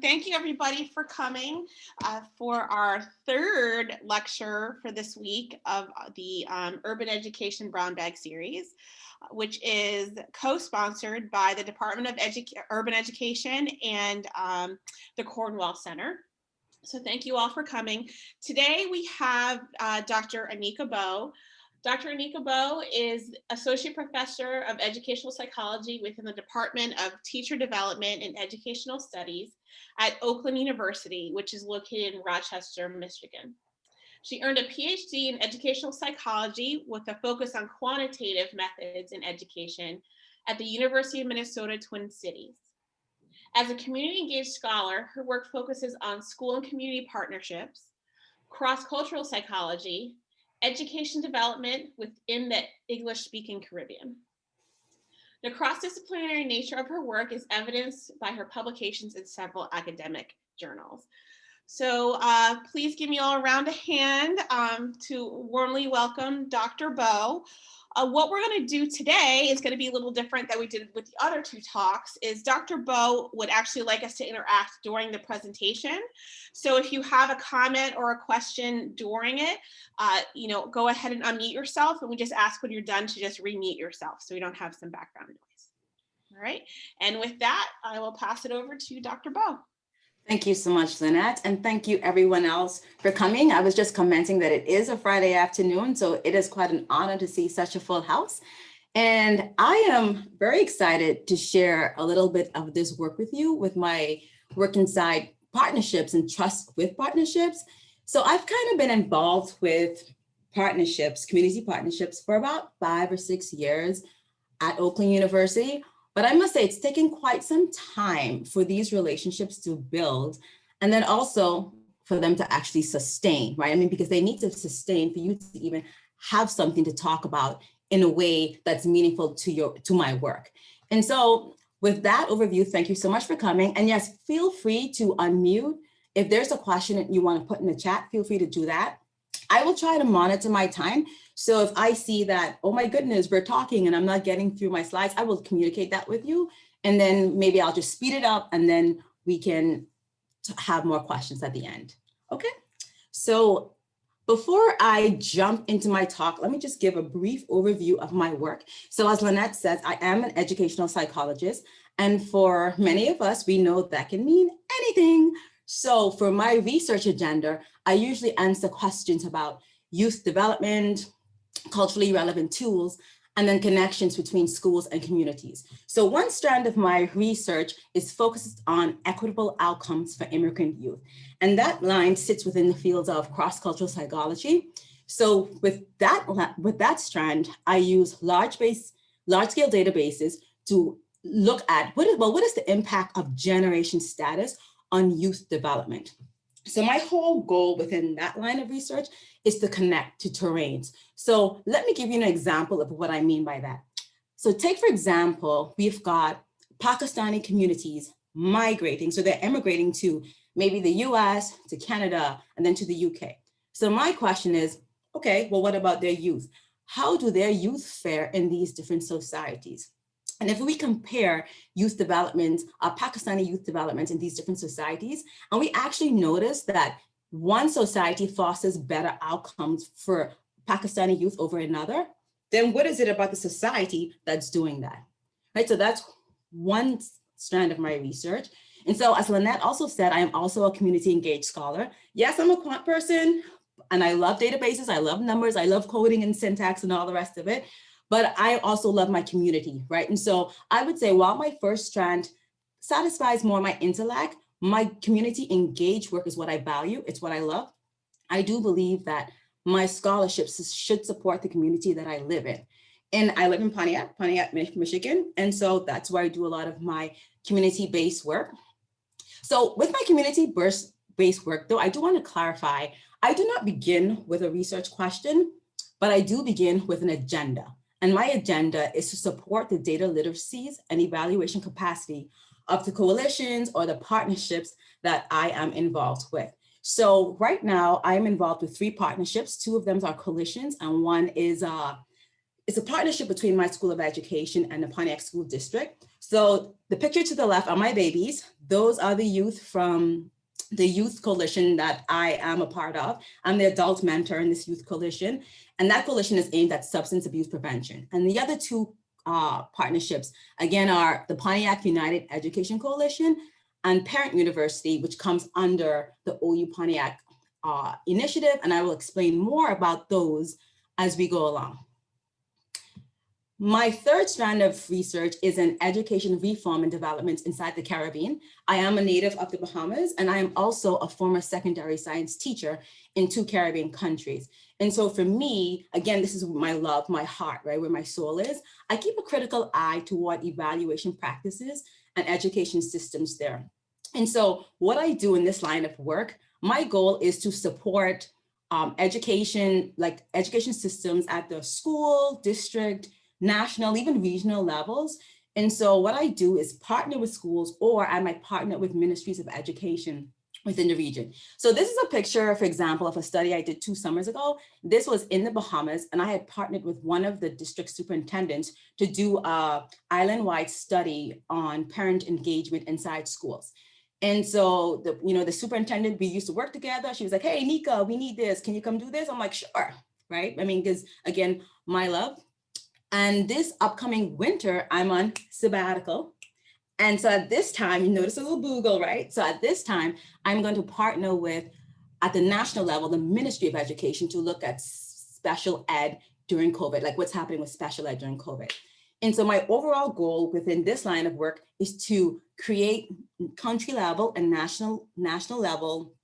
thank you everybody for coming for our third lecture for this week of the Urban Education Brown Bag Series, which is co-sponsored by the Department of Urban Education and the Cornwall Center. So thank you all for coming. Today we have Dr. Anica Bowe. Dr. Anica Bowe is Associate Professor of Educational Psychology within the Department of Teacher Development and Educational Studies at Oakland University, which is located in Rochester, Michigan. She earned a Ph.D. in Educational Psychology with a focus on quantitative methods in education at the University of Minnesota Twin Cities. As a community engaged scholar, her work focuses on school and community partnerships, cross-cultural psychology, education development within the English-speaking Caribbean. The cross-disciplinary nature of her work is evidenced by her publications in several academic journals. So please give me all a round of hand to warmly welcome Dr. Bowe. What we're going to do today is going to be a little different than we did with the other two talks. Is Dr. Bowe would actually like us to interact during the presentation. So if you have a comment or a question during it, go ahead and unmute yourself, and we just ask when you're done to just remute yourself so we don't have some background noise. All right, and with that, I will pass it over to Dr. Bowe. Thank you so much, Lynette, and thank you everyone else for coming. I was just commenting that it is a Friday afternoon, so it is quite an honor to see such a full house. And I am very excited to share a little bit of this work with you with my work inside partnerships and trust with partnerships. So I've kind of been involved with partnerships, community partnerships for about 5 or 6 years at Oakland University. But I must say it's taken quite some time for these relationships to build, and then also for them to actually sustain, right? I mean, because they need to sustain for you to even have something to talk about in a way that's meaningful to my work. And so with that overview, thank you so much for coming. And yes, feel free to unmute. If there's a question that you want to put in the chat, feel free to do that. I will try to monitor my time. So if I see that, oh my goodness, we're talking and I'm not getting through my slides, I will communicate that with you. And then maybe I'll just speed it up and then we can have more questions at the end. Okay, so before I jump into my talk, let me just give a brief overview of my work. So as Lynette says, I am an educational psychologist. And for many of us, we know that can mean anything. So for my research agenda, I usually answer questions about youth development, culturally relevant tools, and then connections between schools and communities. So one strand of my research is focused on equitable outcomes for immigrant youth. And that line sits within the fields of cross-cultural psychology. So with that strand, I use large-scale databases to look at what is the impact of generation status on youth development. So my whole goal within that line of research is to connect to terrains. So let me give you an example of what I mean by that. So take, for example, we've got Pakistani communities migrating. So they're immigrating to maybe the US, to Canada, and then to the UK. So my question is, okay, well, what about their youth? How do their youth fare in these different societies? And if we compare youth development, Pakistani youth development in these different societies, and we actually notice that one society fosters better outcomes for Pakistani youth over another, then what is it about the society that's doing that? Right, so that's one strand of my research. And so as Lynette also said, I am also a community engaged scholar. Yes, I'm a quant person and I love databases, I love numbers, I love coding and syntax and all the rest of it. But I also love my community, right? And so I would say while my first strand satisfies more my intellect, my community engaged work is what I value, it's what I love. I do believe that my scholarships should support the community that I live in. And I live in Pontiac, Michigan. And so that's where I do a lot of my community-based work. So with my community-based work, though, I do want to clarify, I do not begin with a research question, but I do begin with an agenda. And my agenda is to support the data literacies and evaluation capacity of the coalitions or the partnerships that I am involved with. So right now I am involved with 3 partnerships. 2 of them are coalitions and one is it's a partnership between my School of Education and the Pontiac School District. So the picture to the left are my babies. Those are the youth from the youth coalition that I am a part of. I'm the adult mentor in this youth coalition, and that coalition is aimed at substance abuse prevention. And the other two partnerships, again, are the Pontiac United Education Coalition and Parent University, which comes under the OU Pontiac initiative. And I will explain more about those as we go along. My third strand of research is in education reform and development inside the Caribbean. I am a native of the Bahamas, and I am also a former secondary science teacher in 2 Caribbean countries. And so for me, again, this is my love, my heart, right, where my soul is. I keep a critical eye toward evaluation practices and education systems there. And so what I do in this line of work, my goal is to support education systems at the school, district, national, even regional levels. And so what I do is partner with schools, or I might partner with ministries of education within the region. So this is a picture, for example, of a study I did 2 summers ago. This was in the Bahamas, and I had partnered with one of the district superintendents to do an island-wide study on parent engagement inside schools. And so the superintendent, we used to work together. She was like, hey, Anica, we need this. Can you come do this? I'm like, sure, right? I mean, because again, my love. And this upcoming winter, I'm on sabbatical. And so at this time, you notice a little Google, right? So at this time, I'm going to partner with, at the national level, the Ministry of Education to look at special ed during COVID, like what's happening with special ed during COVID. And so my overall goal within this line of work is to create country level and regional level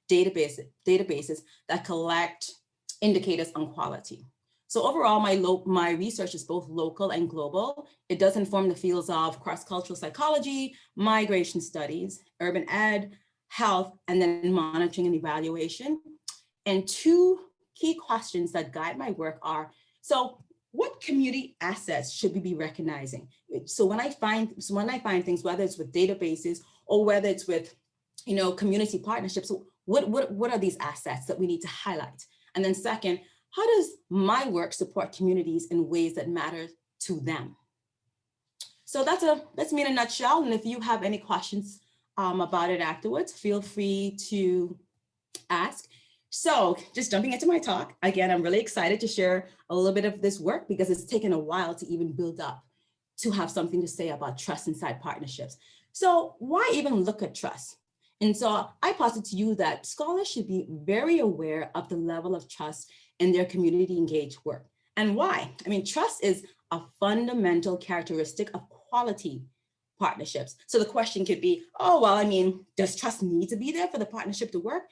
databases that collect indicators on quality. So overall, my research is both local and global. It does inform the fields of cross-cultural psychology, migration studies, urban ed, health, and then monitoring and evaluation. And 2 key questions that guide my work are, so what community assets should we be recognizing? So when I find things, whether it's with databases or whether it's with, community partnerships, what are these assets that we need to highlight? And then second, how does my work support communities in ways that matter to them? So that's me in a nutshell. And if you have any questions about it afterwards, feel free to ask. So just jumping into my talk, again, I'm really excited to share a little bit of this work because it's taken a while to even build up to have something to say about trust inside partnerships. So why even look at trust? And so I posit to you that scholars should be very aware of the level of trust in their community engaged work. And why? I mean, trust is a fundamental characteristic of quality partnerships. So the question could be, oh, well, I mean, does trust need to be there for the partnership to work?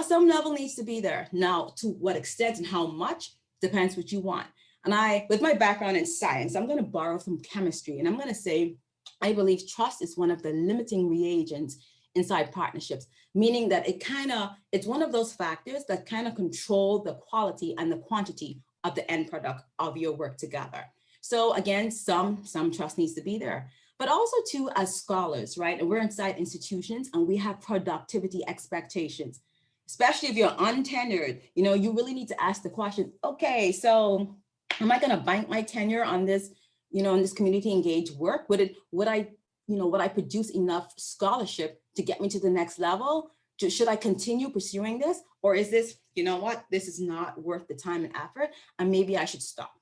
Some level needs to be there. Now, to what extent and how much depends what you want. And with my background in science, I'm going to borrow from chemistry, and I'm going to say, I believe trust is one of the limiting reagents inside partnerships, meaning that it's one of those factors that kind of control the quality and the quantity of the end product of your work together. So again, some trust needs to be there, but also too, as scholars, right? And we're inside institutions and we have productivity expectations, especially if you're untenured, you really need to ask the question, okay, so am I going to bank my tenure on this, on this community engaged work? Would I produce enough scholarship to get me to the next level? Should I continue pursuing this? Or is this, this is not worth the time and effort, and maybe I should stop.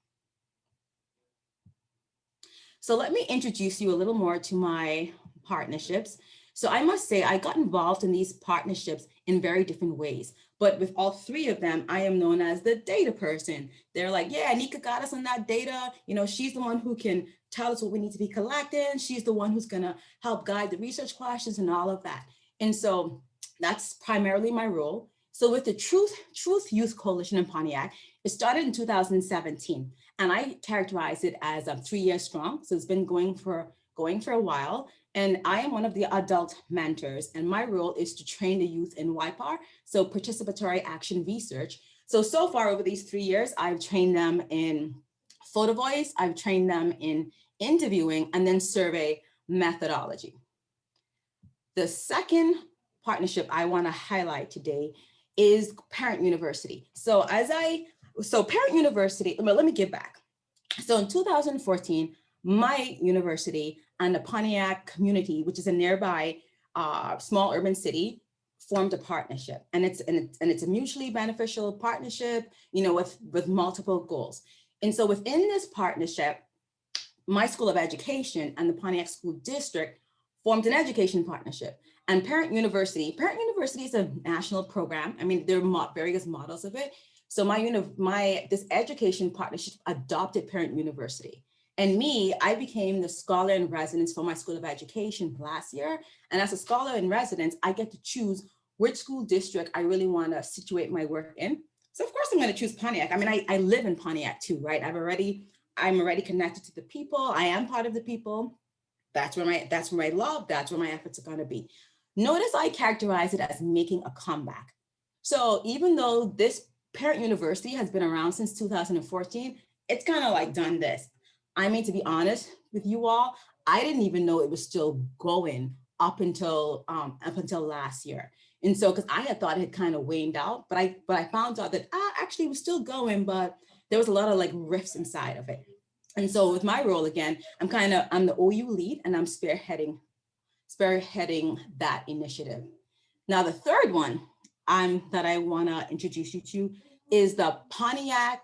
So let me introduce you a little more to my partnerships. So I must say I got involved in these partnerships in very different ways, but with all 3 of them, I am known as the data person. They're like, yeah, Anica got us on that data. She's the one who can tell us what we need to be collecting. She's the one who's gonna help guide the research questions and all of that. And so that's primarily my role. So with the Truth Youth Coalition in Pontiac, it started in 2017, and I characterize it as 3 years strong. So it's been going for a while. And I am one of the adult mentors, and my role is to train the youth in YPAR, so participatory action research. So far over these 3 years, I've trained them in photo voice, I've trained them in interviewing, and then survey methodology. The second partnership I want to highlight today is Parent University. So Parent University, let me get back. So in 2014, my university and the Pontiac community, which is a nearby small urban city, formed a partnership, and it's a mutually beneficial partnership, with multiple goals. And so within this partnership, my School of Education and the Pontiac School District formed an education partnership. And Parent University is a national program. I mean, there are various models of it. So this education partnership adopted Parent University. And I became the scholar in residence for my School of Education last year. And as a scholar in residence, I get to choose which school district I really want to situate my work in. So of course I'm going to choose Pontiac. I mean, I live in Pontiac too, right? I'm already connected to the people. I am part of the people. That's where my love, that's where my efforts are going to be. Notice I characterize it as making a comeback. So even though this Parent University has been around since 2014, it's kind of like done this. I mean, to be honest with you all, I didn't even know it was still going up until last year. And so, because I had thought it had kind of waned out, but I found out that actually it was still going, but there was a lot of like rifts inside of it. And so with my role again, I'm the OU lead, and I'm spearheading that initiative. Now, the third one that I want to introduce you to is the Pontiac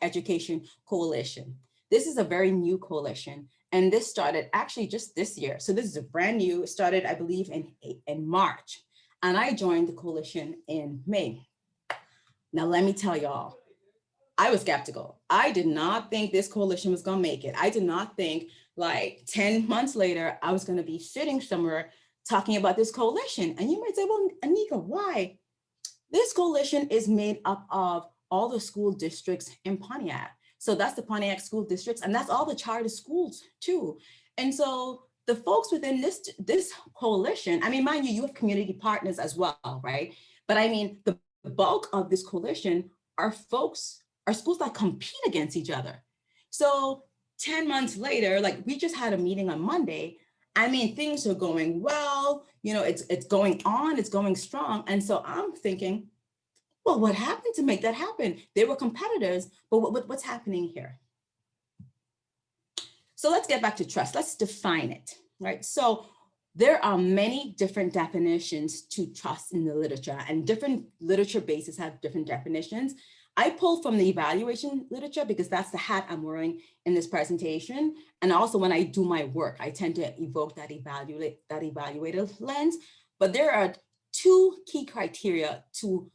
Education Coalition. This is a very new coalition, and this started actually just this year. So this is a brand new. It started, I believe, in March, and I joined the coalition in May. Now, let me tell y'all, I was skeptical. I did not think this coalition was going to make it. I did not think like 10 months later, I was going to be sitting somewhere talking about this coalition. And you might say, well, Anica, why? This coalition is made up of all the school districts in Pontiac. So that's the Pontiac school districts, and that's all the charter schools too. And so the folks within this coalition, I mean, mind you, you have community partners as well, right? But I mean, the bulk of this coalition are schools that compete against each other. So 10 months later, like we just had a meeting on Monday. I mean, things are going well, it's going on, it's going strong. And so I'm thinking, well, what happened to make that happen? They were competitors, but what's happening here? So let's get back to trust. Let's define it, right? So there are many different definitions to trust in the literature, and different literature bases have different definitions. I pulled from the evaluation literature because that's the hat I'm wearing in this presentation. And also when I do my work, I tend to evoke that evaluative lens. But there are two key criteria to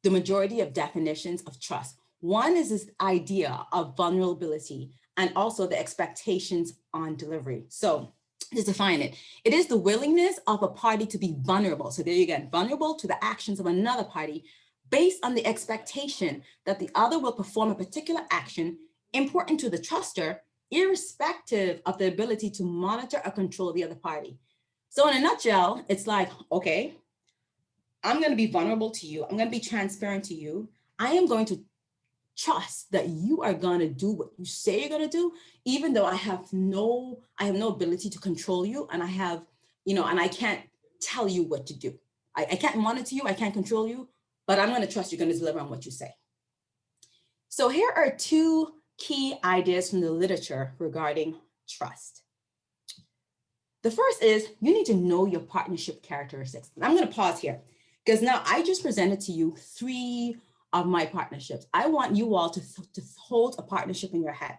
the majority of definitions of trust. One is this idea of vulnerability, and also the expectations on delivery. So to define it, it is the willingness of a party to be vulnerable. So there you go, vulnerable to the actions of another party based on the expectation that the other will perform a particular action important to the truster, irrespective of the ability to monitor or control the other party. So in a nutshell, it's like, okay, I'm going to be vulnerable to you. I'm going to be transparent to you. I am going to trust that you are going to do what you say you're going to do, even though I have no ability to control you. And and I can't tell you what to do. I can't monitor you. I can't control you, but I'm going to trust you're going to deliver on what you say. So here are two key ideas from the literature regarding trust. The first is you need to know your partnership characteristics. And I'm going to pause here because now I just presented to you 3 of my partnerships. I want you all to hold a partnership in your head.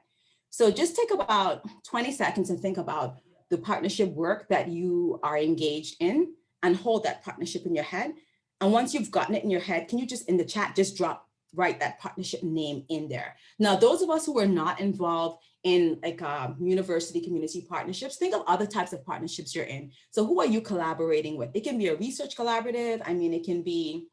So just take about 20 seconds and think about the partnership work that you are engaged in and hold that partnership in your head. And once you've gotten it in your head, can you just in the chat, just write that partnership name in there. Now, those of us who are not involved in like university community partnerships, think of other types of partnerships you're in. So who are you collaborating with? It can be a research collaborative. I mean, it can be,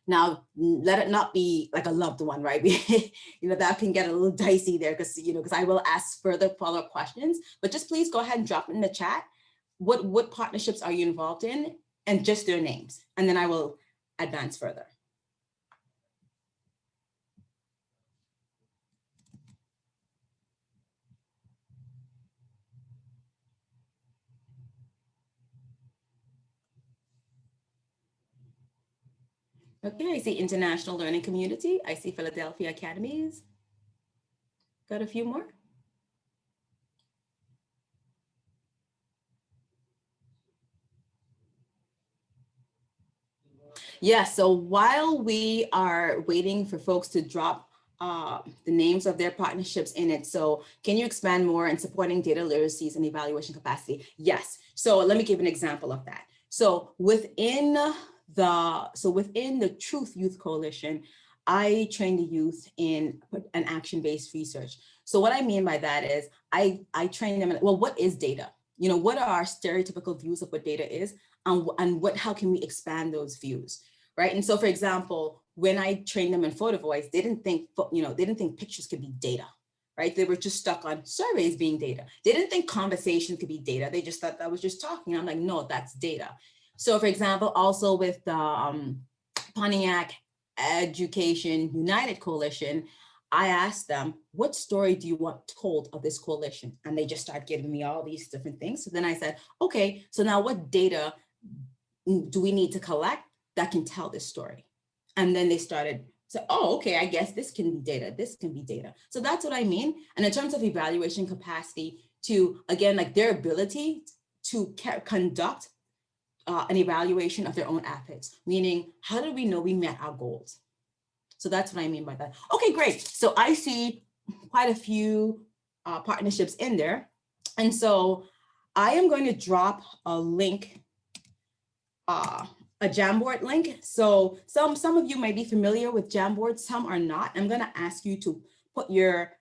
now let it not be like a loved one, right? That can get a little dicey there because I will ask further follow-up questions, but just please go ahead and drop it in the chat. What partnerships are you involved in, and just their names, and then I will advance further. Okay, I see International Learning Community. I see Philadelphia Academies. Got a few more. Yeah, so while we are waiting for folks to drop the names of their partnerships in it, so can you expand more in supporting data literacies and evaluation capacity? Yes, so let me give an example of that. So within the Truth Youth Coalition, I train the youth in an action-based research. So what I mean by that is I train them in, well, what is data? You know, what are our stereotypical views of what data is, and how can we expand those views? Right. And so, for example, when I trained them in photo voice, they didn't think pictures could be data, right? They were just stuck on surveys being data. They didn't think conversation could be data. They just thought that was just talking. I'm like, no, that's data. So, for example, also with the Pontiac Education United Coalition, I asked them, what story do you want told of this coalition? And they just started giving me all these different things. So then I said, okay, so now what data do we need to collect that can tell this story? And then they started, so, oh, okay, I guess this can be data, this can be data. So that's what I mean. And in terms of evaluation capacity to, again, like their ability to conduct an evaluation of their own efforts, meaning how do we know we met our goals? So that's what I mean by that. Okay, great. So I see quite a few partnerships in there. And so I am going to drop a link, a Jamboard link. So some of you may be familiar with Jamboard, some are not. I'm going to ask you to put your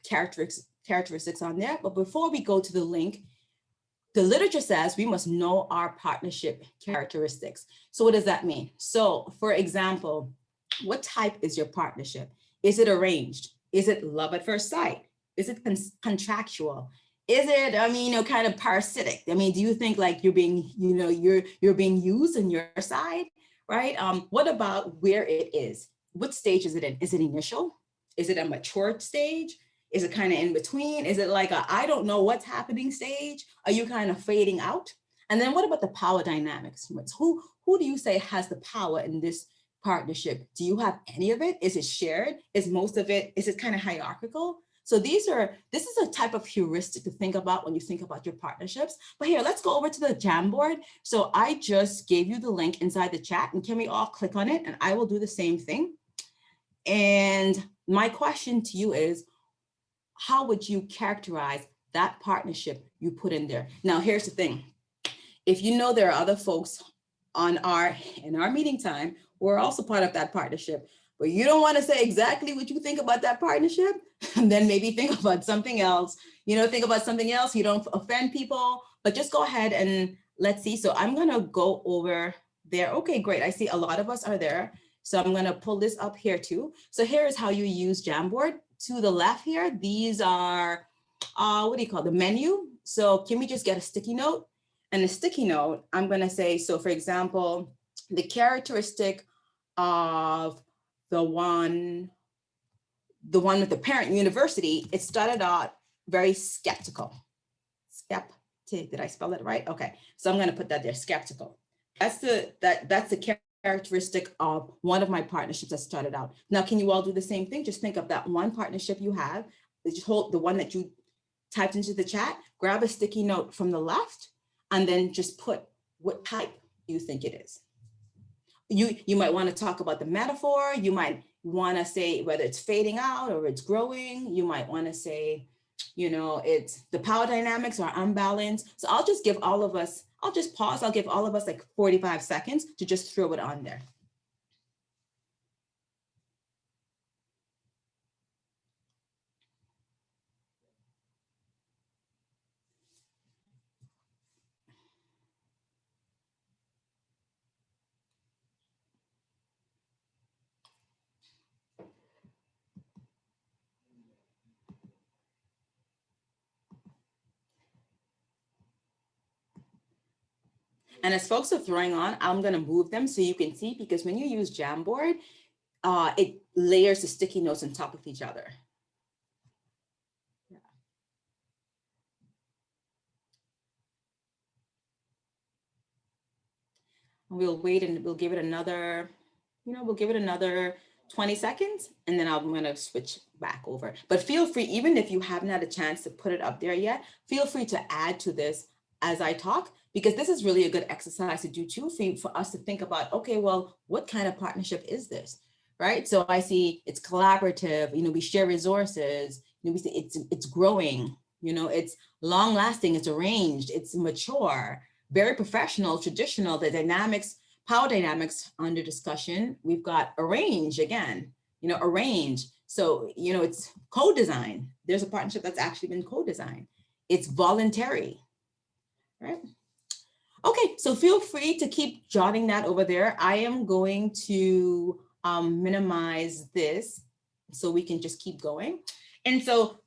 characteristics on there. But before we go to the link, the literature says we must know our partnership characteristics. So what does that mean? So for example, what type is your partnership? Is it arranged? Is it love at first sight? Is it contractual? Is it, kind of parasitic? I mean, do you think like you're being, you're being used on your side, right? What about where it is? What stage is it in? Is it initial? Is it a mature stage? Is it kind of in between? Is it like a, I don't know what's happening stage? Are you kind of fading out? And then what about the power dynamics? Who do you say has the power in this partnership? Do you have any of it? Is it shared? Is most of it, is it kind of hierarchical? So this is a type of heuristic to think about when you think about your partnerships. But here, let's go over to the Jamboard. So I just gave you the link inside the chat, and can we all click on it? And I will do the same thing. And my question to you is, how would you characterize that partnership you put in there? Now, here's the thing. If you know there are other folks in our meeting time who are also part of that partnership, but you don't want to say exactly what you think about that partnership, then maybe think about something else. Think about something else. You don't offend people, but just go ahead and let's see. So I'm going to go over there. Okay, great. I see a lot of us are there. So I'm going to pull this up here too. So here is how you use Jamboard. To the left here, these are, what do you call the menu? So can we just get a sticky note? And the sticky note, I'm going to say, so for example, the characteristic of the one with the parent university, it started out very skeptical. Skeptic, did I spell it right? Okay, so I'm going to put that there, skeptical. That's the characteristic of one of my partnerships that started out. Now, can you all do the same thing? Just think of that one partnership you have. Just hold the one that you typed into the chat, grab a sticky note from the left, and then just put what type you think it is. You might want to talk about the metaphor. You might want to say whether it's fading out or it's growing. You might want to say, it's the power dynamics are unbalanced. So I'll just give all of us, I'll just pause. I'll give all of us like 45 seconds to just throw it on there. And as folks are throwing on, I'm going to move them so you can see, because when you use Jamboard, it layers the sticky notes on top of each other. Yeah. We'll wait and we'll give it another, we'll give it another 20 seconds, and then I'm going to switch back over. But feel free, even if you haven't had a chance to put it up there yet, feel free to add to this as I talk, because this is really a good exercise to do too, for us to think about, okay, well, what kind of partnership is this, right? So I see it's collaborative, we share resources, we see it's growing, it's long lasting, it's arranged, it's mature, very professional, traditional, the dynamics, power dynamics under discussion. We've got arrange again, arrange. So, it's co-design. There's a partnership that's actually been co-designed. It's voluntary, right? Okay, so feel free to keep jotting that over there. I am going to minimize this so we can just keep going. And so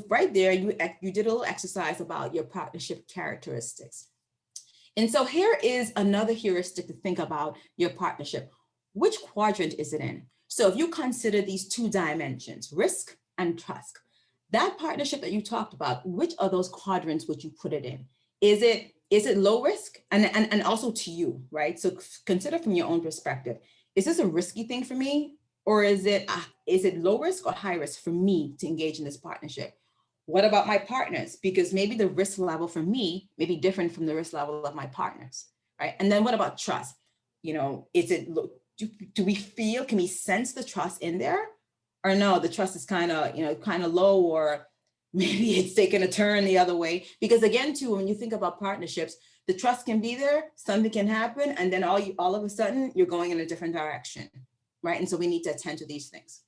right there, you did a little exercise about your partnership characteristics. And so here is another heuristic to think about your partnership. Which quadrant is it in? So if you consider these two dimensions, risk and trust, that partnership that you talked about, which of those quadrants would you put it in? Is it low risk? And also to you, right? So consider from your own perspective, is this a risky thing for me? Or is it low risk or high risk for me to engage in this partnership? What about my partners? Because maybe the risk level for me may be different from the risk level of my partners, right? And then what about trust? Is it, do we feel, can we sense the trust in there? Or no, the trust is kind of low, or maybe it's taking a turn the other way. Because again, too, when you think about partnerships, the trust can be there, something can happen, and then all of a sudden you're going in a different direction, right? And so we need to attend to these things.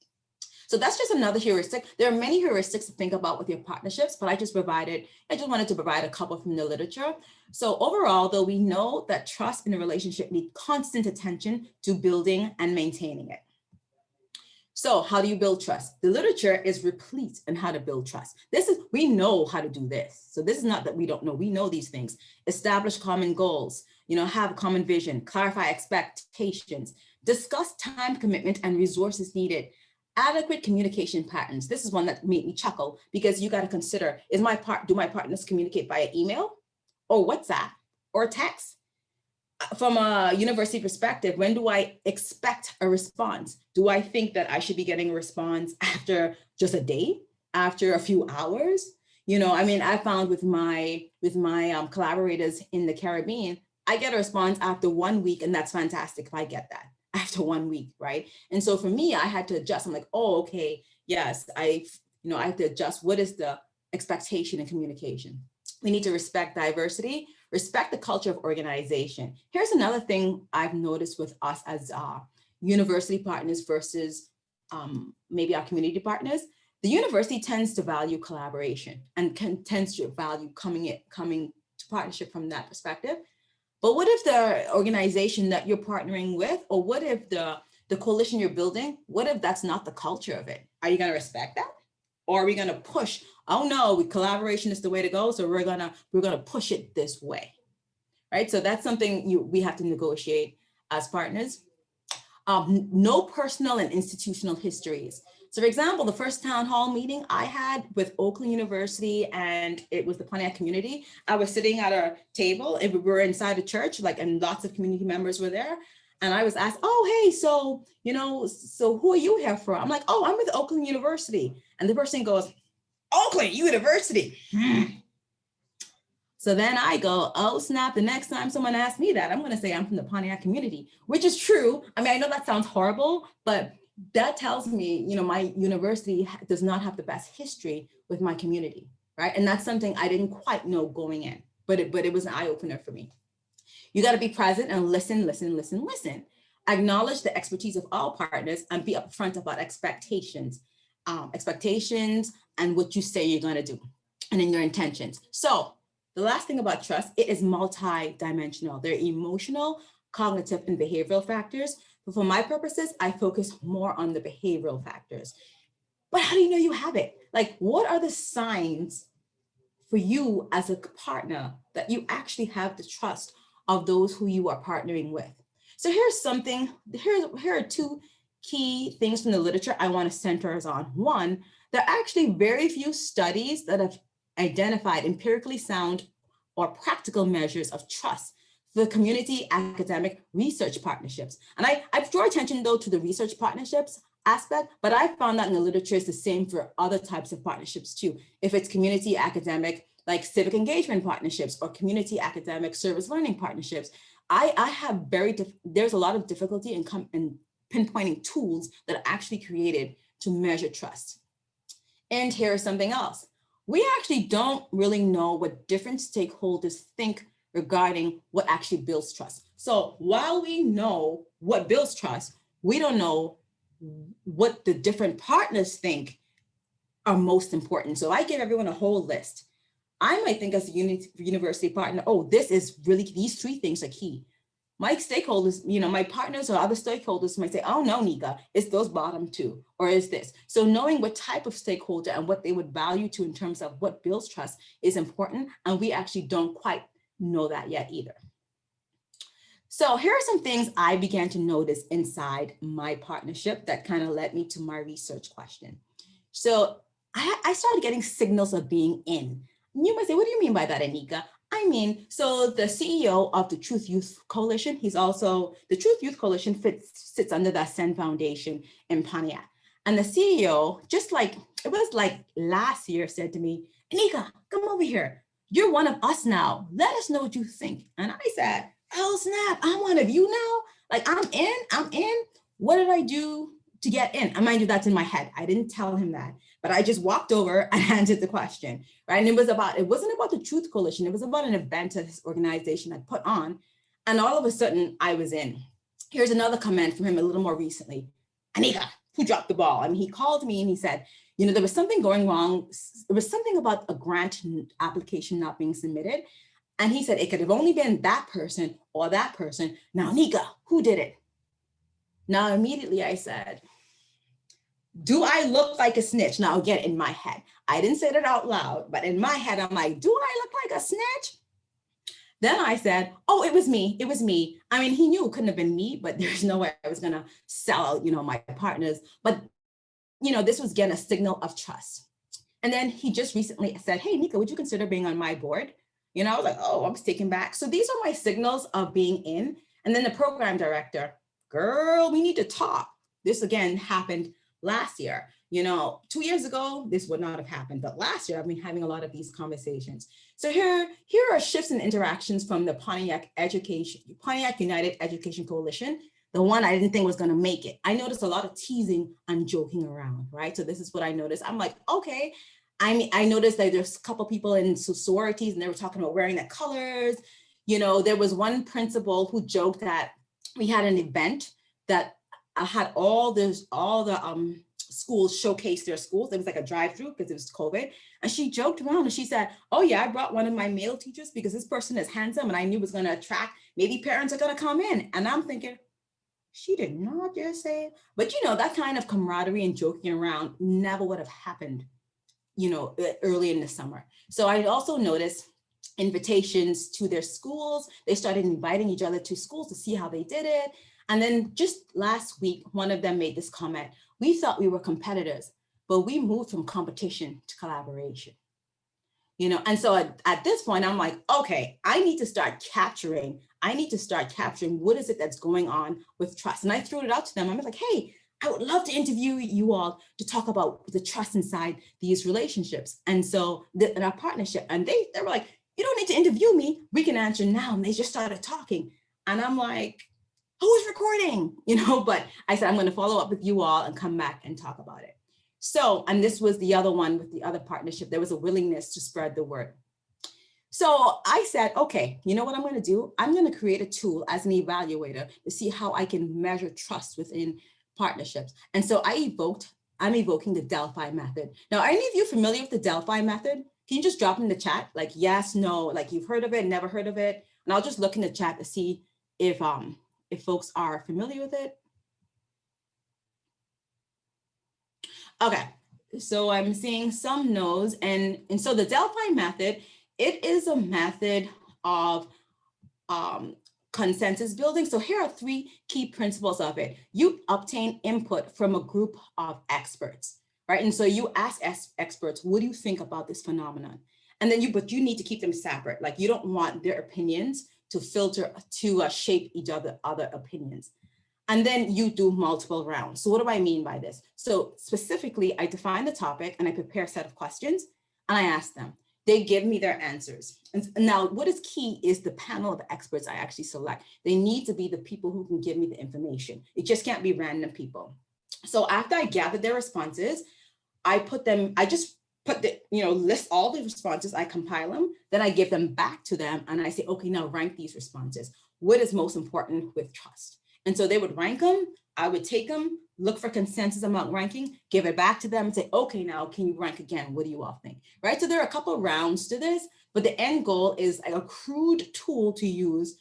So that's just another heuristic. There are many heuristics to think about with your partnerships, but I just wanted to provide a couple from the literature. So overall, though, we know that trust in a relationship needs constant attention to building and maintaining it. So how do you build trust? The literature is replete on how to build trust. We know how to do this. So this is not that we don't know, we know these things. Establish common goals, have a common vision, clarify expectations, discuss time commitment and resources needed. Adequate communication patterns. This is one that made me chuckle, because you got to consider, do my partners communicate via email or WhatsApp or text? From a university perspective, when do I expect a response? Do I think that I should be getting a response after just a day, after a few hours? I found with my collaborators in the Caribbean, I get a response after 1 week, and that's fantastic if I get that after 1 week, right? And so for me, I had to adjust. I'm like, oh, okay, yes, I have to adjust. What is the expectation in communication? We need to respect diversity, respect the culture of organization. Here's another thing I've noticed with us as university partners versus maybe our community partners. The university tends to value collaboration and tends to value coming to partnership from that perspective. But what if the organization that you're partnering with, or what if the coalition you're building, what if that's not the culture of it? Are you going to respect that? Or are we going to push, oh no, collaboration is the way to go, so we're going to push it this way, right? So that's something we have to negotiate as partners. No personal and institutional histories. So for example, the first town hall meeting I had with Oakland University, and it was the Pontiac community, I was sitting at a table, and we were inside a church, and lots of community members were there. And I was asked, oh, hey, so who are you here for? I'm like, oh, I'm with Oakland University. And the person goes, Oakland University. So then I go, oh, snap, the next time someone asks me that, I'm going to say I'm from the Pontiac community, which is true. I know that sounds horrible, but that tells me, my university does not have the best history with my community, right? And that's something I didn't quite know going in, but it was an eye opener for me. You got to be present and listen. Acknowledge the expertise of all partners and be upfront about expectations and what you say you're going to do, and in your intentions. So the last thing about trust, it is multi-dimensional. There are emotional, cognitive, and behavioral factors. But for my purposes, I focus more on the behavioral factors. But how do you know you have it? What are the signs for you as a partner that you actually have the trust of those who you are partnering with? So here are two key things from the literature I want to center us on. One, there are actually very few studies that have identified empirically sound or practical measures of trust for the community academic research partnerships. And I draw attention though to the research partnerships aspect, but I found that in the literature it's the same for other types of partnerships too. If it's community academic like civic engagement partnerships or community academic service learning partnerships. I have there's a lot of difficulty in pinpointing tools that are actually created to measure trust. And here's something else. We actually don't really know what different stakeholders think regarding what actually builds trust. So while we know what builds trust, we don't know what the different partners think are most important. So I give everyone a whole list. I might think as a university partner, oh, this is really, these 3 things are key. My stakeholders, my partners or other stakeholders might say, oh no, Nika, it's those bottom 2, or is this. So knowing what type of stakeholder and what they would value to in terms of what builds trust is important. And we actually don't quite know that yet either. So here are some things I began to notice inside my partnership that kind of led me to my research question. So I started getting signals of being in. You might say, what do you mean by that, Anica? I mean, so the CEO of the Truth Youth Coalition, he's also, the Truth Youth Coalition sits under the Ascend Foundation in Pontiac. And the CEO, just like, it was like last year, said to me, Anica, come over here. You're one of us now. Let us know what you think. And I said, oh snap, I'm one of you now? Like I'm in. What did I do to get in? And mind you, that's in my head. I didn't tell him that, but I just walked over and answered the question, right? And it wasn't about the Truth Coalition. It was about an event that this organization had put on. And all of a sudden I was in. Here's another comment from him a little more recently. Anica, who dropped the ball? I mean, he called me and he said, there was something going wrong. It was something about a grant application not being submitted. And he said, it could have only been that person or that person. Now, Anica, who did it? Now, immediately I said, do I look like a snitch? Now, again, in my head, I didn't say that out loud, but in my head, I'm like, do I look like a snitch? Then I said, oh, it was me. It was me. I mean, he knew it couldn't have been me, but there's no way I was going to sell out, my partners. But, this was, again, a signal of trust. And then he just recently said, hey, Nika, would you consider being on my board? I was like, oh, I was taken back. So these are my signals of being in. And then the program director, girl, we need to talk. This again happened last year. 2 years ago, this would not have happened. But last year, I've been having a lot of these conversations. So here are shifts in interactions from the Pontiac United Education Coalition, the one I didn't think was going to make it. I noticed a lot of teasing and joking around, right? So this is what I noticed. I'm like, okay. I noticed that there's a couple people in sororities and they were talking about wearing their colors. There was one principal who joked that we had an event that had all the schools showcase their schools. It was like a drive-through because it was COVID. And she joked around and she said, oh yeah, I brought one of my male teachers because this person is handsome and I knew it was going to attract, maybe parents are going to come in. And I'm thinking, she did not just say it. But that kind of camaraderie and joking around never would have happened early in the summer. So I also noticed invitations to their schools. They started inviting each other to schools to see how they did it. And then just last week, one of them made this comment. We thought we were competitors, but we moved from competition to collaboration. And so at this point, I'm like, okay, I need to start capturing what is it that's going on with trust. And I threw it out to them. I was like, hey, I would love to interview you all to talk about the trust inside these relationships. And so in our partnership, and they were like, you don't need to interview me. We can answer now. And they just started talking. And I'm like, who's recording? But I said, I'm going to follow up with you all and come back and talk about it. So, and this was the other one with the other partnership. There was a willingness to spread the word. So I said, okay, you know what I'm going to do? I'm going to create a tool as an evaluator to see how I can measure trust within partnerships. And so I'm evoking the Delphi method. Now, are any of you familiar with the Delphi method? Can you just drop in the chat? Like, yes, no, like you've heard of it, never heard of it. And I'll just look in the chat to see if folks are familiar with it. Okay, so I'm seeing some no's. And so the Delphi method, it is a method of consensus building. So here are 3 key principles of it. You obtain input from a group of experts, right? And so you ask experts, what do you think about this phenomenon? And then but you need to keep them separate. Like you don't want their opinions to filter, to shape each other opinions. And then you do multiple rounds. So what do I mean by this? So specifically, I define the topic and I prepare a set of questions and I ask them, they give me their answers. And now what is key is the panel of experts I actually select. They need to be the people who can give me the information. It just can't be random people. So after I gather their responses, I just put the, list all the responses, I compile them, then I give them back to them and I say, okay, now rank these responses. What is most important with trust? And so they would rank them, I would take them, look for consensus among ranking, give it back to them and say, okay, now can you rank again? What do you all think? Right? So there are a couple of rounds to this, but the end goal is a crude tool to use,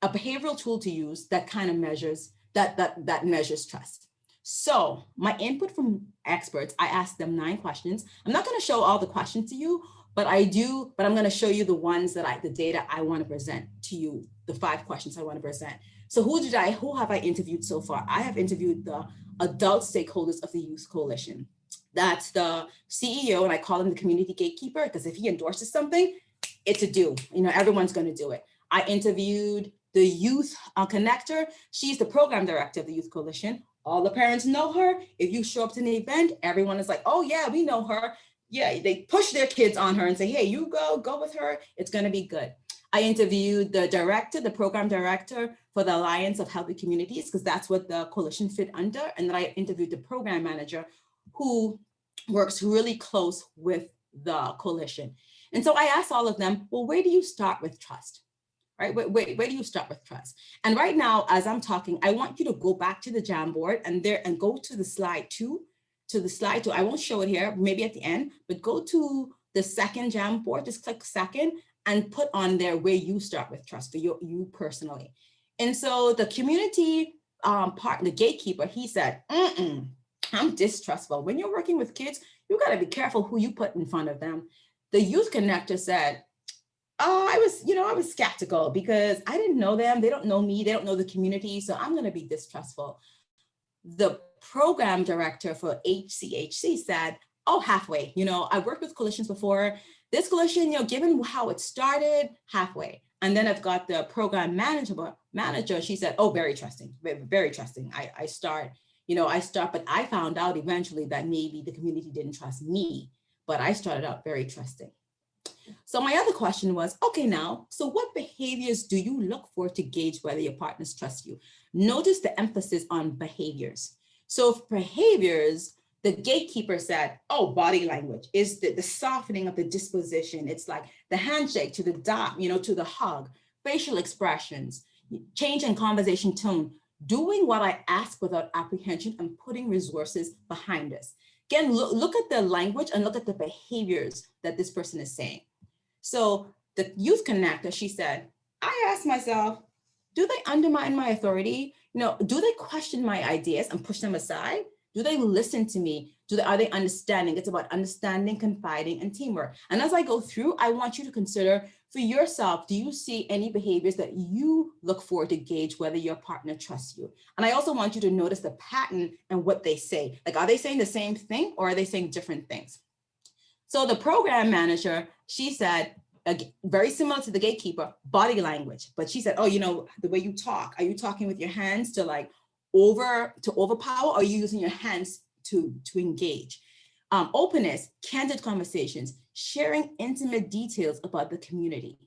a behavioral tool to use that kind of measures, that measures trust. So my input from experts, I asked them 9 questions. I'm not going to show all the questions to you, but I'm going to show you the ones the data I want to present to you, the 5 questions I want to present. So who have I interviewed so far? I have interviewed the adult stakeholders of the Youth Coalition. That's the CEO, and I call him the community gatekeeper, because if he endorses something, it's a do. Everyone's going to do it. I interviewed the youth connector. She's the program director of the Youth Coalition. All the parents know her. If you show up to an event, everyone is like, oh yeah, we know her. Yeah, they push their kids on her and say, hey, you go with her. It's going to be good. I interviewed the program director for the Alliance of Healthy Communities, because that's what the coalition fit under. And then I interviewed the program manager who works really close with the coalition. And so I asked all of them, well, where do you start with trust? Right? Where do you start with trust? And right now, as I'm talking, I want you to go back to the Jamboard and go to the slide 2. I won't show it here, maybe at the end, but go to the second Jamboard, just click second and put on there where you start with trust for you personally. And so the community partner, the gatekeeper, he said, I'm distrustful. When you're working with kids, you got to be careful who you put in front of them. The youth connector said, I was skeptical because I didn't know them. They don't know me. They don't know the community. So I'm going to be distrustful. The program director for HCHC said, oh, halfway. I worked with coalitions before. This coalition, given how it started, halfway. And then I've got the program manager. She said, oh, very trusting, very trusting. I start, but I found out eventually that maybe the community didn't trust me, but I started out very trusting. So my other question was, okay, now, so what behaviors do you look for to gauge whether your partners trust you? Notice the emphasis on behaviors. So for behaviors, the gatekeeper said, oh, body language is the softening of the disposition. It's like the handshake to the dot, to the hug, facial expressions, change in conversation tone, doing what I ask without apprehension and putting resources behind us. Again, look at the language and look at the behaviors that this person is saying. So the youth connector, she said, I asked myself, do they undermine my authority? Do they question my ideas and push them aside? Do they listen to me? Are they understanding? It's about understanding, confiding, and teamwork. And as I go through, I want you to consider for yourself, do you see any behaviors that you look for to gauge whether your partner trusts you? And I also want you to notice the pattern and what they say. Like, are they saying the same thing or are they saying different things? So the program manager, she said, very similar to the gatekeeper, body language. But she said, oh, the way you talk, are you talking with your hands to overpower, or are you using your hands to engage? Openness, candid conversations, sharing intimate details about the community.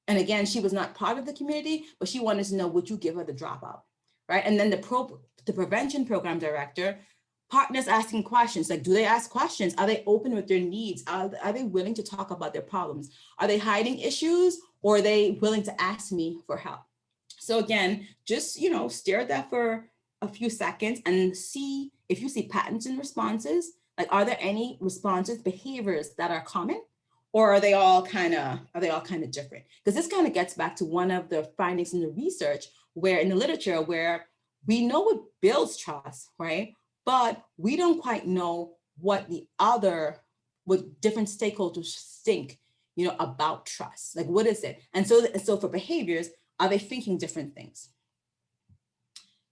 And again, she was not part of the community, but she wanted to know, would you give her the dropout, right? And then the prevention program director, partners asking questions, like, do they ask questions? Are they open with their needs? Are they willing to talk about their problems? Are they hiding issues, or are they willing to ask me for help? So again, just, stare at that for a few seconds and see if you see patterns in responses. Like, are there any responses, behaviors that are common, or are they all kind of different? Because this kind of gets back to one of the findings in the research, where in the literature, where we know what builds trust, right? But we don't quite know what different stakeholders think, about trust. Like, what is it? And so for behaviors, are they thinking different things?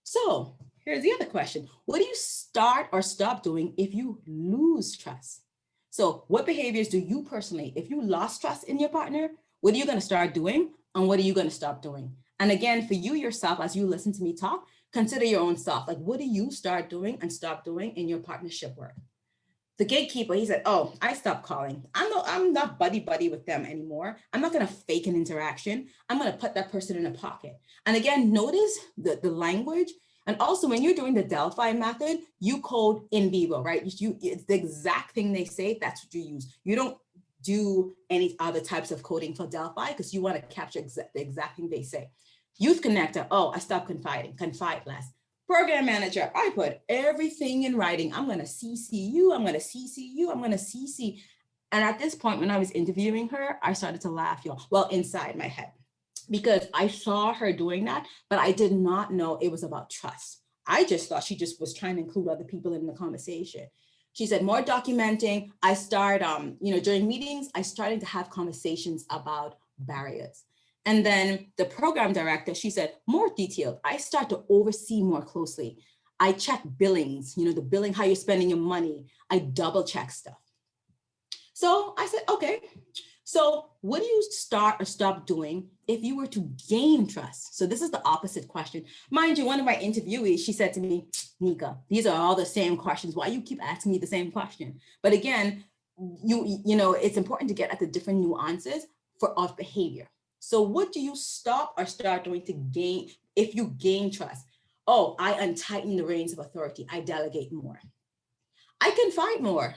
So here's the other question. What do you start or stop doing if you lose trust? So what behaviors do you personally, if you lost trust in your partner, what are you going to start doing and what are you going to stop doing? And again, for you yourself, as you listen to me talk, consider your own self. Like, what do you start doing and stop doing in your partnership work? the gatekeeper, he said, oh, I stopped calling. I'm not buddy with them anymore. I'm not going to fake an interaction. I'm going to put that person in a pocket. And again, notice the language. And also when you're doing the Delphi method, you code in vivo, right? It's the exact thing they say, that's what you use. You don't do any other types of coding for Delphi because you want to capture the exact thing they say. Youth connector, oh, I stopped confide less. Program manager, I put everything in writing. I'm going to CC you, I'm going to CC you, I'm going to CC. And at this point, when I was interviewing her, I started to laugh, y'all. Well, inside my head, because I saw her doing that, but I did not know it was about trust. I just thought she just was trying to include other people in the conversation. She said, more documenting. I start, during meetings, I started to have conversations about barriers. And then the program director, she said, more detailed. I start to oversee more closely. I check billings, the billing, how you're spending your money. I double check stuff. So I said, okay, so what do you start or stop doing if you were to gain trust? So this is the opposite question. Mind you, one of my interviewees, she said to me, Nika, these are all the same questions. Why you keep asking me the same question? But again, it's important to get at the different nuances of behavior. So what do you stop or start doing to gain, if you gain trust? Oh, I untighten the reins of authority. I delegate more. I confide more,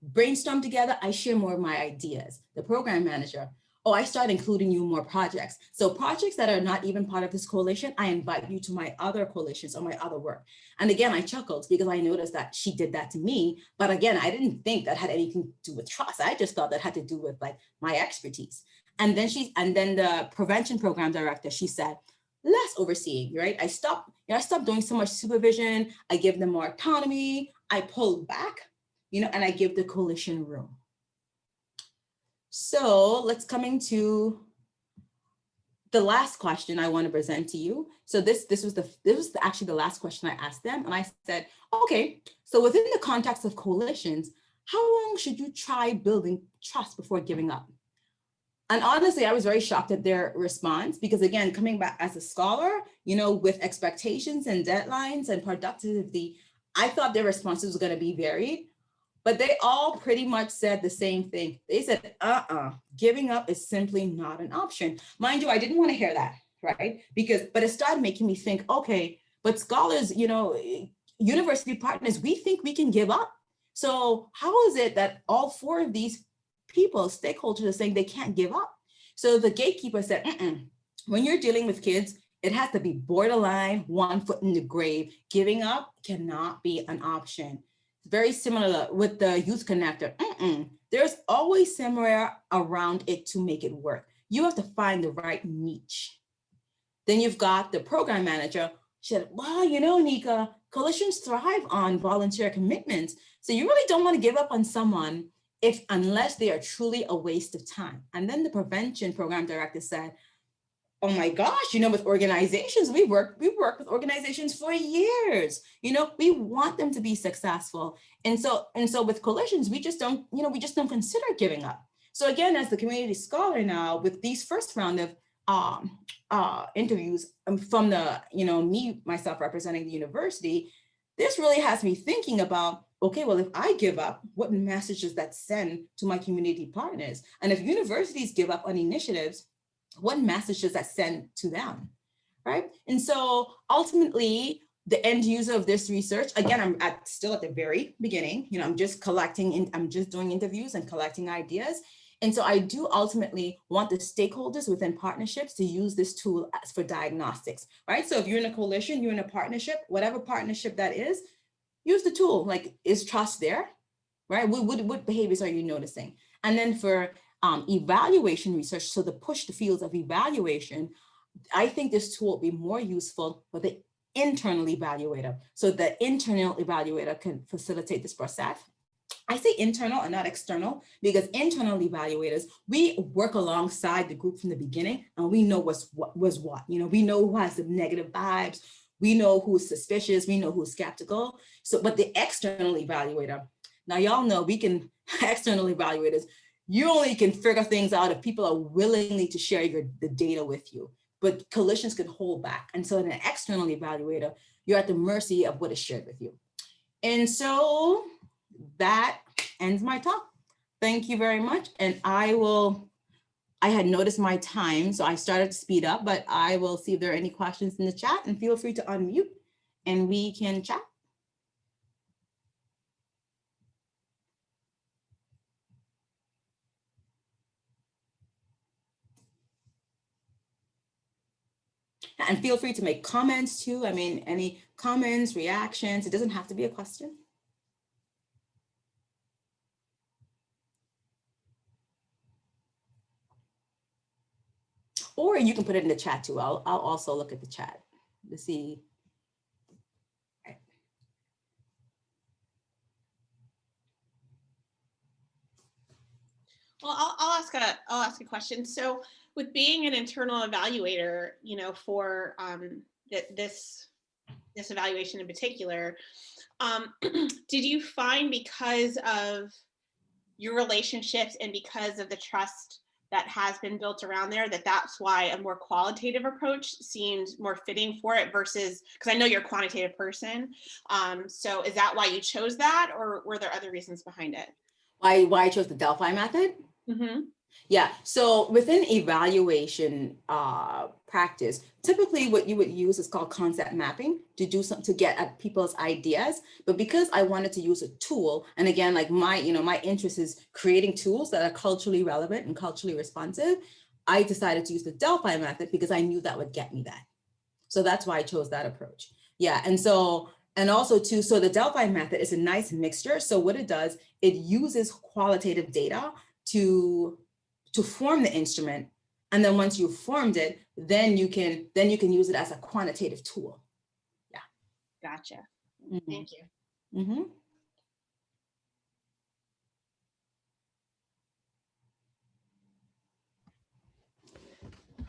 brainstorm together. I share more of my ideas. The program manager, oh, I start including you in more projects. So projects that are not even part of this coalition, I invite you to my other coalitions or my other work. And again, I chuckled because I noticed that she did that to me. But again, I didn't think that had anything to do with trust. I just thought that had to do with like my expertise. And then the prevention program director, she said, less overseeing, right? I stopped doing so much supervision. I give them more autonomy. I pull back, and I give the coalition room. So let's come into the last question I want to present to you. So this was actually the last question I asked them. And I said, okay, so within the context of coalitions, how long should you try building trust before giving up? And honestly, I was very shocked at their response because again, coming back as a scholar, with expectations and deadlines and productivity, I thought their responses were going to be varied, but they all pretty much said the same thing. They said, giving up is simply not an option. Mind you, I didn't want to hear that, right? But it started making me think, okay, but scholars, university partners, we think we can give up. So how is it that all four of these people, stakeholders, are saying they can't give up? So the gatekeeper said, when you're dealing with kids, it has to be borderline, 1 foot in the grave. Giving up cannot be an option. Very similar with the youth connector. There's always somewhere around it to make it work. You have to find the right niche. Then you've got the program manager. She said, well, Nika, coalitions thrive on volunteer commitments. So you really don't want to give up on someone unless they are truly a waste of time. And then the prevention program director said, oh my gosh, with organizations, we work with organizations for years. We want them to be successful. And so with coalitions, we just don't consider giving up. So again, as the community scholar now, with these first round of interviews from myself representing the university, this really has me thinking about, okay, well, if I give up, what message does that send to my community partners? And if universities give up on initiatives, what message does that send to them, right? And so ultimately, the end user of this research, again, I'm still at the very beginning, I'm just doing interviews and collecting ideas. And so I do ultimately want the stakeholders within partnerships to use this tool as for diagnostics, right? So if you're in a coalition, you're in a partnership, whatever partnership that is, use the tool. Like, is trust there, right? What behaviors are you noticing? And then for evaluation research, so the push the fields of evaluation, I think this tool will be more useful for the internal evaluator. So the internal evaluator can facilitate this process. I say internal and not external because internal evaluators, we work alongside the group from the beginning and we know what. We know who has the negative vibes. We know who's suspicious. We know who's skeptical. So, but the external evaluator, now y'all know external evaluators, you only can figure things out if people are willingly to share the data with you, but coalitions can hold back. And so in an external evaluator, you're at the mercy of what is shared with you. And so that ends my talk. Thank you very much. And I had noticed my time, so I started to speed up, but I will see if there are any questions in the chat, and feel free to unmute and we can chat. And feel free to make comments too. I mean, any comments, reactions, it doesn't have to be a question. Or you can put it in the chat too. I'll also look at the chat to see. Right. Well, I'll ask a question. So with being an internal evaluator, you know, for this evaluation in particular, did you find, because of your relationships and because of the trust that has been built around there, that that's why a more qualitative approach seemed more fitting for it versus, because I know you're a quantitative person. So is that why you chose that, or were there other reasons behind it? Why I chose the Delphi method? Mm-hmm. Yeah, so within evaluation practice, typically what you would use is called concept mapping to do something to get at people's ideas. But because I wanted to use a tool, and again, like my interest is creating tools that are culturally relevant and culturally responsive, I decided to use the Delphi method because I knew that would get me that. So that's why I chose that approach. Yeah, and also too, so the Delphi method is a nice mixture. So what it does, it uses qualitative data to form the instrument. And then once you've formed it, then you can use it as a quantitative tool. Yeah. Gotcha. Mm-hmm. Thank you. Mm-hmm.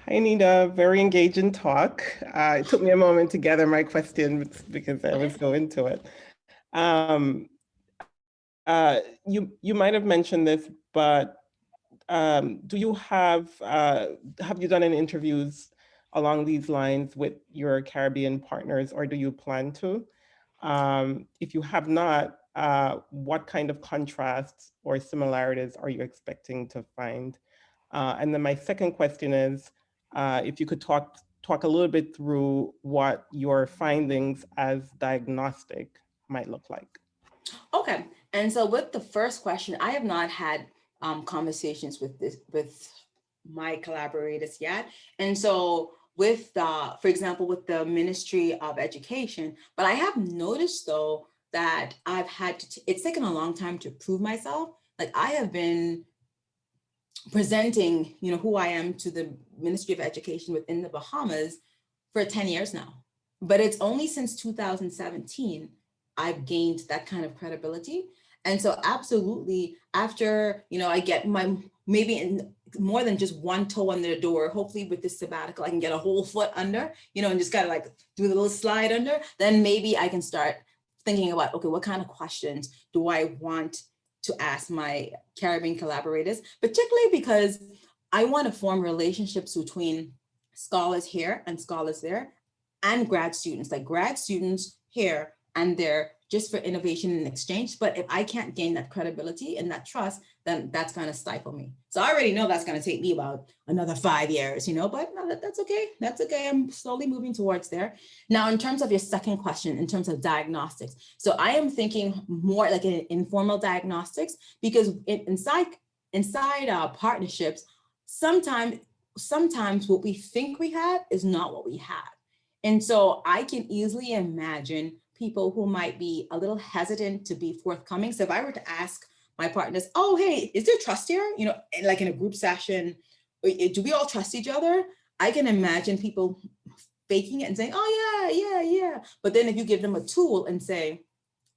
Hi, Anita. Very engaging talk. It took me a moment to gather my questions because I was so into it. You might have mentioned this, but do you have you done any interviews along these lines with your Caribbean partners, or do you plan to? If you have not, what kind of contrasts or similarities are you expecting to find? And then my second question is, if you could talk a little bit through what your findings as diagnostic might look like. Okay, and so with the first question, I have not had conversations with my collaborators yet, and so with for example, with the Ministry of Education, but I have noticed though that I've had to, it's taken a long time to prove myself. Like I have been presenting, who I am to the Ministry of Education within the Bahamas for 10 years now. But it's only since 2017 I've gained that kind of credibility. And so absolutely, after, I get my, maybe in more than just one toe under the door, hopefully with this sabbatical, I can get a whole foot under, and just kind of like do the little slide under, then maybe I can start thinking about, okay, what kind of questions do I want to ask my Caribbean collaborators, particularly because I want to form relationships between scholars here and scholars there, and grad students, like grad students here and there, just for innovation and exchange. But if I can't gain that credibility and that trust, then that's going to stifle me. So I already know that's going to take me about another 5 years, but no, that's okay. That's okay. I'm slowly moving towards there. Now, in terms of your second question, in terms of diagnostics, so I am thinking more like an informal diagnostics, because inside partnerships, sometimes what we think we have is not what we have. And so I can easily imagine people who might be a little hesitant to be forthcoming. So if I were to ask my partners, oh, hey, is there trust here? Like in a group session, do we all trust each other? I can imagine people faking it and saying, oh, yeah. But then if you give them a tool and say,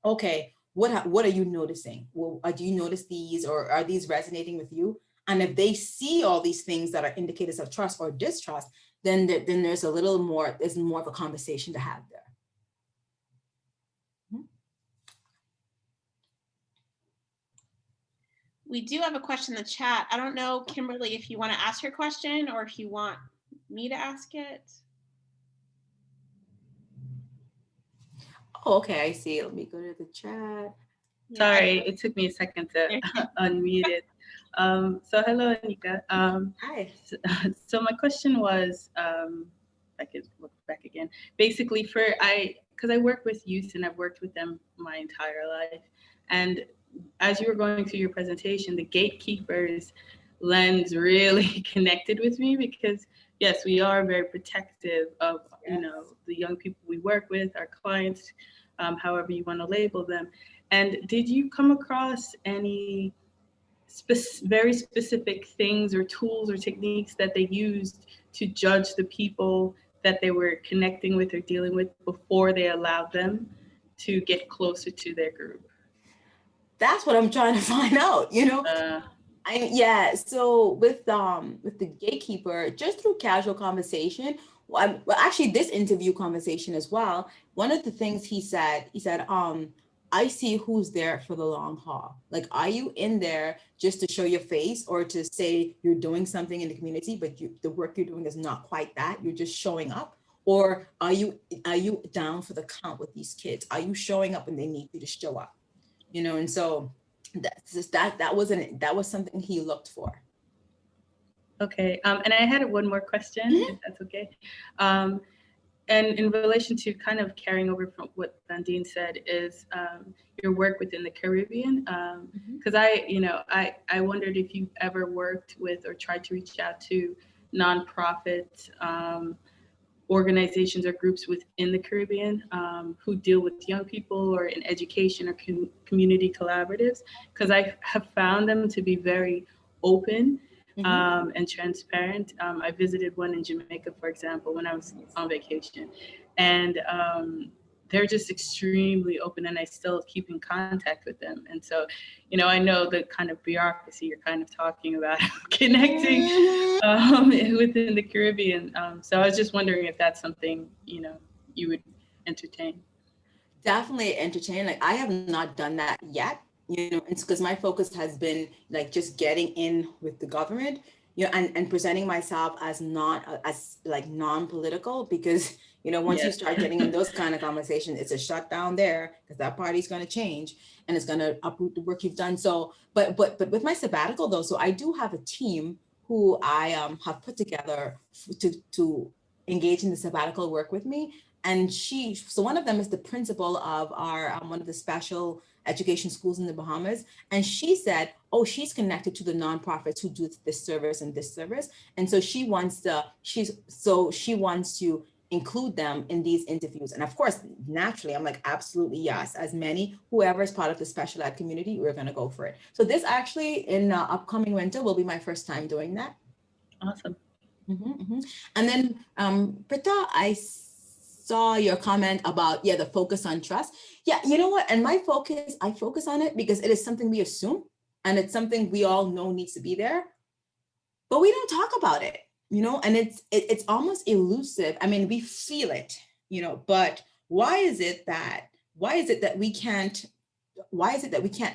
okay, what are you noticing? Well, do you notice these, or are these resonating with you? And if they see all these things that are indicators of trust or distrust, then there's a little more, there's more of a conversation to have there. We do have a question in the chat. I don't know, Kimberly, if you want to ask your question or if you want me to ask it. Oh, okay, I see. Let me go to the chat. Sorry, it took me a second to unmute it. So hello, Anica. Hi. So my question was, I could look back again. Basically, because I work with youth and I've worked with them my entire life, and as you were going through your presentation, the gatekeepers lens really connected with me because yes, we are very protective of the young people we work with, our clients, however you want to label them. And did you come across any very specific things or tools or techniques that they used to judge the people that they were connecting with or dealing with before they allowed them to get closer to their group? That's what I'm trying to find out, so with the gatekeeper, just through casual conversation, well, actually this interview conversation as well, one of the things he said, I see who's there for the long haul. Like, are you in there just to show your face or to say you're doing something in the community, but the work you're doing is not quite that, you're just showing up? Or are you down for the count with these kids? Are you showing up when they need you to show up? And so that was something he looked for. Okay, and I had one more question, if that's okay. And in relation to kind of carrying over from what Vandine said is your work within the Caribbean, because I wondered if you've ever worked with or tried to reach out to nonprofit organizations or groups within the Caribbean who deal with young people or in education or community collaboratives, because I have found them to be very open and transparent. I visited one in Jamaica, for example, when I was on vacation, and they're just extremely open, and I still keep in contact with them. And so, I know the kind of bureaucracy you're kind of talking about, connecting within the Caribbean. So I was just wondering if that's something, you would entertain. Definitely entertain. Like, I have not done that yet. It's because my focus has been like just getting in with the government, and presenting myself as non-political, because once you start getting in those kind of conversations, it's a shutdown there, because that party's going to change and it's going to uproot the work you've done. So, but with my sabbatical though, so I do have a team who I have put together to engage in the sabbatical work with me. And so one of them is the principal of our one of the special education schools in the Bahamas. And she said, she's connected to the nonprofits who do this service and this service. And so she wants to include them in these interviews. And of course, naturally, I'm like, absolutely, yes. As many, whoever is part of the special ed community, we're going to go for it. So this actually in upcoming winter will be my first time doing that. Awesome. And then Prita, I saw your comment about, the focus on trust. Yeah, you know what? And I focus on it because it is something we assume, and it's something we all know needs to be there, but we don't talk about it, and it's almost elusive. I mean, we feel it, but why is it that we can't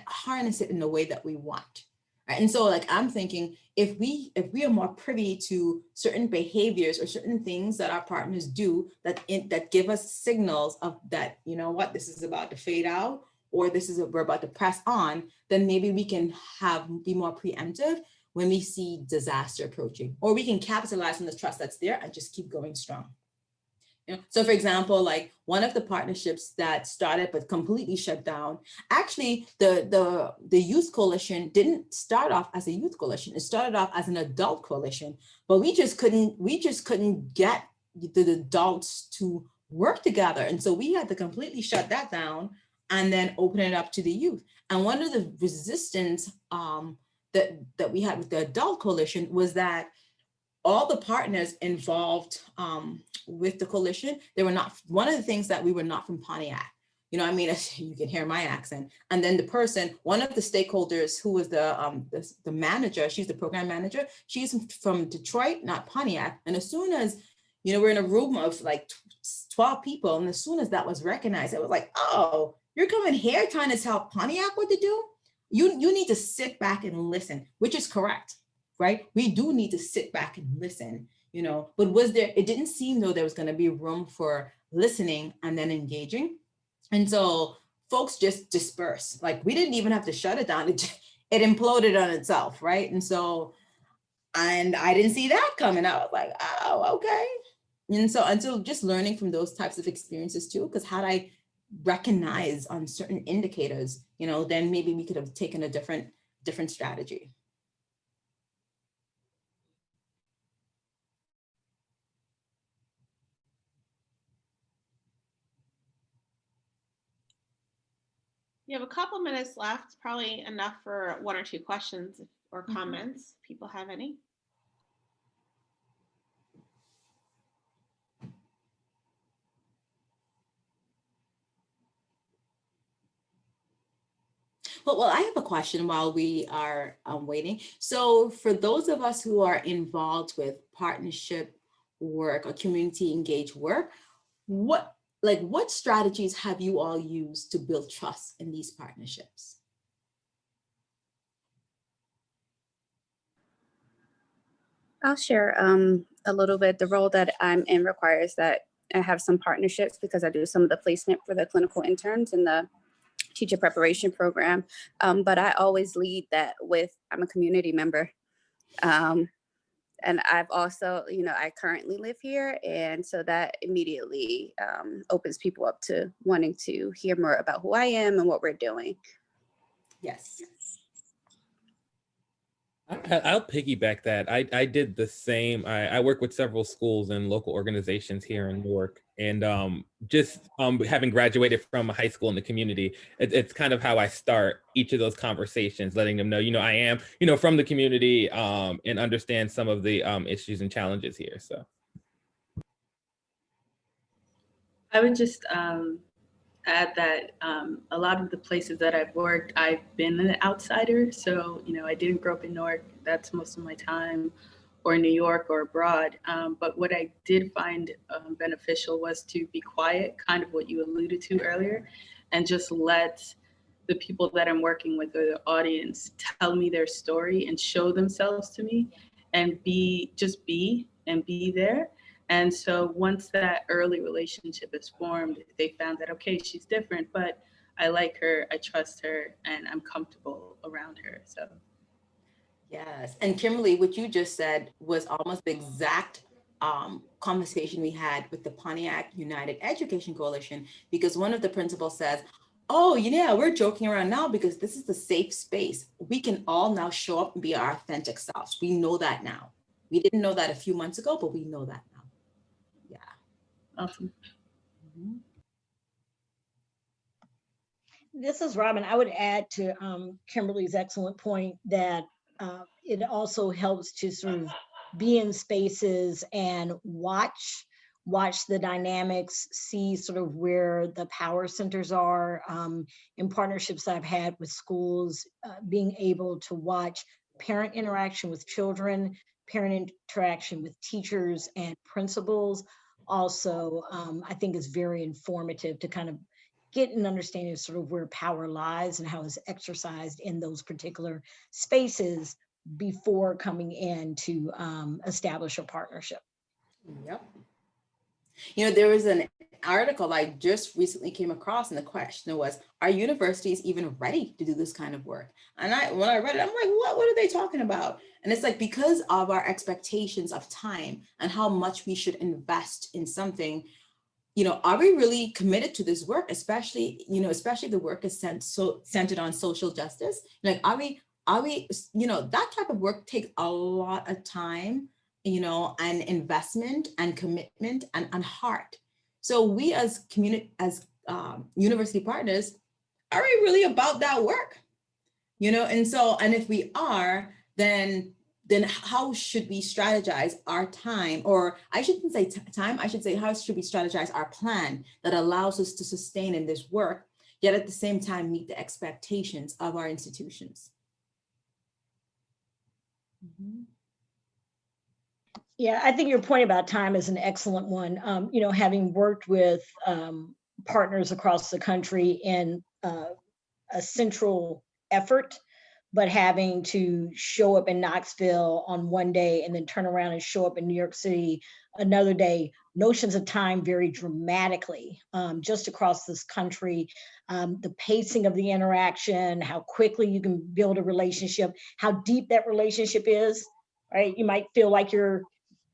harness it in the way that we want? Right? And so like, I'm thinking, if we are more privy to certain behaviors or certain things that our partners do that give us signals of that, this is about to fade out, or we're about to press on, then maybe we can be more preemptive when we see disaster approaching, or we can capitalize on the trust that's there and just keep going strong. So for example, like one of the partnerships that started but completely shut down, actually the youth coalition didn't start off as a youth coalition. It started off as an adult coalition, but we just couldn't get the adults to work together. And so we had to completely shut that down and then open it up to the youth. And one of the resistance that we had with the adult coalition was that all the partners involved with the coalition, they were not, one of the things that we were not from Pontiac. You can hear my accent. And then one of the stakeholders who was the manager, she's the program manager, she's from Detroit, not Pontiac. And as soon as, we're in a room of like 12 people, and as soon as that was recognized, it was like, oh, you're coming here trying to tell Pontiac what to do? You need to sit back and listen, which is correct. Right? We do need to sit back and listen, but it didn't seem though there was going to be room for listening and then engaging. And so folks just disperse. Like we didn't even have to shut it down. It imploded on itself, right? And so, and I didn't see that coming. I was like, oh, okay. And so just learning from those types of experiences too, because had I recognized on certain indicators, you know, then maybe we could have taken a different strategy. You have a couple minutes left, probably enough for one or two questions or comments. People have any? Well, I have a question while we are waiting. So for those of us who are involved with partnership work or community engaged work, what strategies have you all used to build trust in these partnerships? I'll share a little bit. The role that I'm in requires that I have some partnerships because I do some of the placement for the clinical interns in the teacher preparation program. But I always lead that with, I'm a community member. And I've also, you know, I currently live here. And so that immediately opens people up to wanting to hear more about who I am and what we're doing. Yes. I'll piggyback that. I did the same. I work with several schools and local organizations here in Newark, and just having graduated from a high school in the community, it's kind of how I start each of those conversations, letting them know, you know, I am, you know, from the community, and understand some of the issues and challenges here. So I would just add that a lot of the places that I've worked, I've been an outsider. So, you know, I didn't grow up in Newark. That's most of my time, or New York or abroad. But what I did find beneficial was to be quiet, kind of what you alluded to earlier, and just let the people that I'm working with or the audience tell me their story and show themselves to me, and be there. And so once that early relationship is formed, they found that, okay, she's different, but I like her, I trust her, and I'm comfortable around her. So. Yes. And Kimberly, what you just said was almost the exact conversation we had with the Pontiac United Education Coalition, because one of the principals says, oh, yeah, we're joking around now because this is the safe space. We can all now show up and be our authentic selves. We know that now. We didn't know that a few months ago, but we know that now. Yeah. Awesome. Mm-hmm. This is Robin. I would add to Kimberly's excellent point that it also helps to sort of be in spaces and watch the dynamics, see sort of where the power centers are. In partnerships I've had with schools, being able to watch parent interaction with children, parent interaction with teachers and principals also, I think is very informative to kind of get an understanding of sort of where power lies and how it's exercised in those particular spaces before coming in to establish a partnership. Yep. You know, there was an article I just recently came across, and the question was, are universities even ready to do this kind of work? And when I read it, I'm like, what are they talking about? And it's like, because of our expectations of time and how much we should invest in something, you know, are we really committed to this work? Especially the work is centered on social justice. Like, are we, you know, that type of work takes a lot of time, you know, and investment and commitment and heart. So we as university partners, are we really about that work? You know, and if we are, then how should we strategize our time? Or I shouldn't say time, I should say, how should we strategize our plan that allows us to sustain in this work, yet at the same time meet the expectations of our institutions? Mm-hmm. Yeah, I think your point about time is an excellent one. You know, having worked with partners across the country in a central effort but having to show up in Knoxville on one day and then turn around and show up in New York City another day, notions of time vary dramatically just across this country. The pacing of the interaction, how quickly you can build a relationship, how deep that relationship is, right? You might feel like you're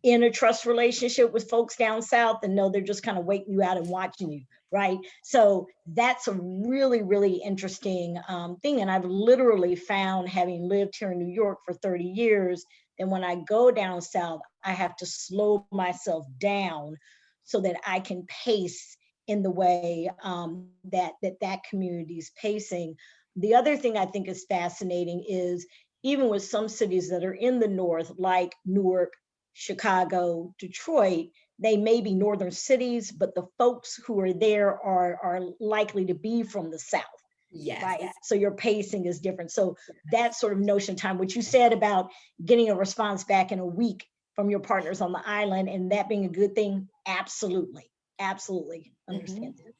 in a trust relationship with folks down south and know they're just kind of waiting you out and watching you, right? So that's a really, really interesting thing. And I've literally found, having lived here in New York for 30 years, that when I go down south, I have to slow myself down so that I can pace in the way that community is pacing. The other thing I think is fascinating is, even with some cities that are in the north, like Newark, Chicago, Detroit, they may be northern cities, but the folks who are there are likely to be from the south. Yes. Right. So your pacing is different. So that sort of notion of time, what you said about getting a response back in a week from your partners on the island and that being a good thing, absolutely, absolutely understand that.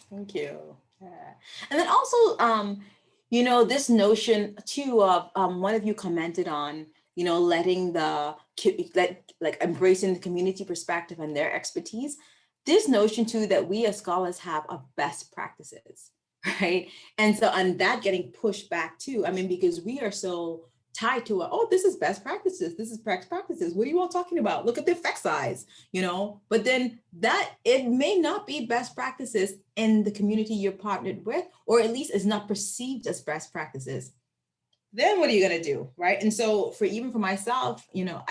Thank you. Yeah. And then also, you know, this notion too of one of you commented on, you know, letting like embracing the community perspective and their expertise. This notion too that we as scholars have of best practices, right? And so, and that getting pushed back too. I mean, because we are so tied to it. Oh, this is best practices. This is best practices. What are you all talking about? Look at the effect size, you know, but then that it may not be best practices in the community you're partnered with, or at least is not perceived as best practices. Then what are you going to do? Right. And so even for myself, you know,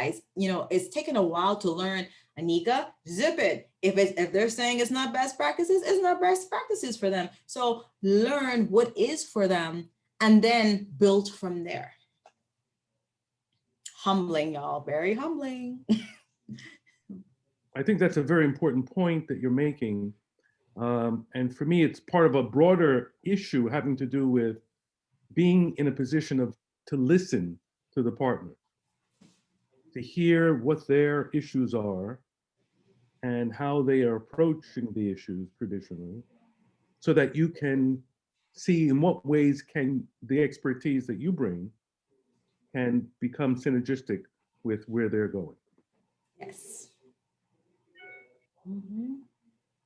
it's taken a while to learn, Anica, zip it. If they're saying it's not best practices, it's not best practices for them. So learn what is for them and then build from there. Humbling, y'all, very humbling. I think that's a very important point that you're making. And for me, it's part of a broader issue having to do with being in a position to listen to the partner, to hear what their issues are and how they are approaching the issues traditionally, so that you can see in what ways can the expertise that you bring can become synergistic with where they're going. Yes.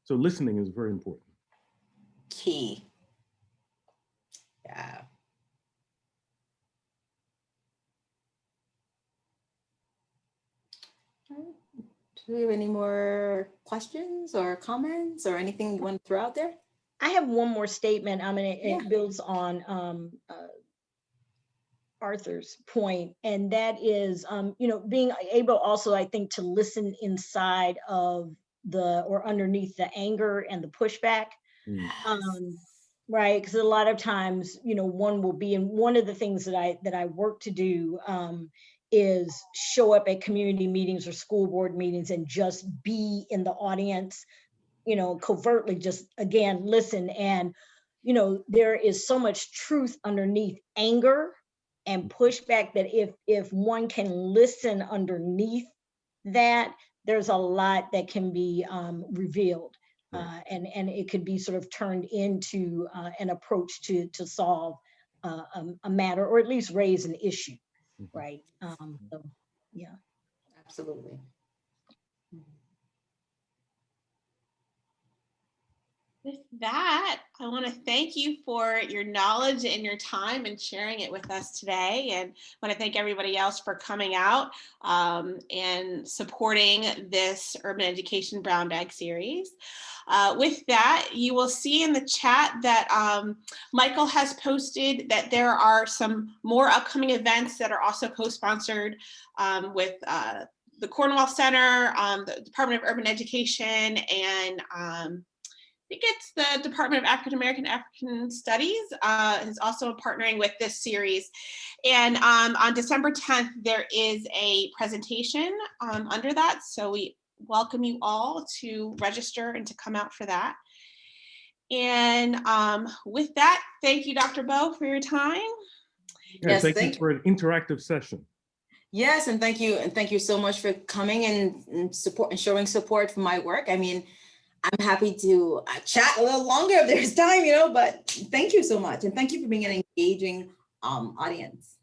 So listening is very important. Key. Yeah. Do we have any more questions or comments or anything you want to throw out there? I have one more statement. I mean, it builds on Arthur's point, and that is, you know, being able also, I think, to listen inside of or underneath the anger and the pushback. Right, because a lot of times, you know, one will be, and one of the things that I work to do is show up at community meetings or school board meetings and just be in the audience, you know, covertly, just again, listen. And, you know, there is so much truth underneath anger and pushback that if one can listen underneath that, there's a lot that can be revealed. And it could be sort of turned into an approach to solve a matter, or at least raise an issue, right? So, yeah. Absolutely. With that, I want to thank you for your knowledge and your time and sharing it with us today. And I want to thank everybody else for coming out and supporting this Urban Education Brown Bag series. With that, you will see in the chat that Michael has posted that there are some more upcoming events that are also co-sponsored with the Cornwall Center, the Department of Urban Education, and I think it's the Department of African Studies is also partnering with this series. And on December 10th, there is a presentation under that. So we welcome you all to register and to come out for that. And with that, thank you, Dr. Bowe, for your time. Yes, thank you for an interactive session. Yes, and thank you so much for coming and showing support for my work. I mean, I'm happy to chat a little longer if there's time, you know, but thank you so much. And thank you for being an engaging audience.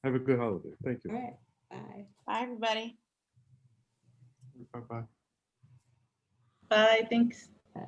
Have a good holiday. Thank All you. right, bye. Bye, everybody. Bye-bye. Bye, thanks. Bye.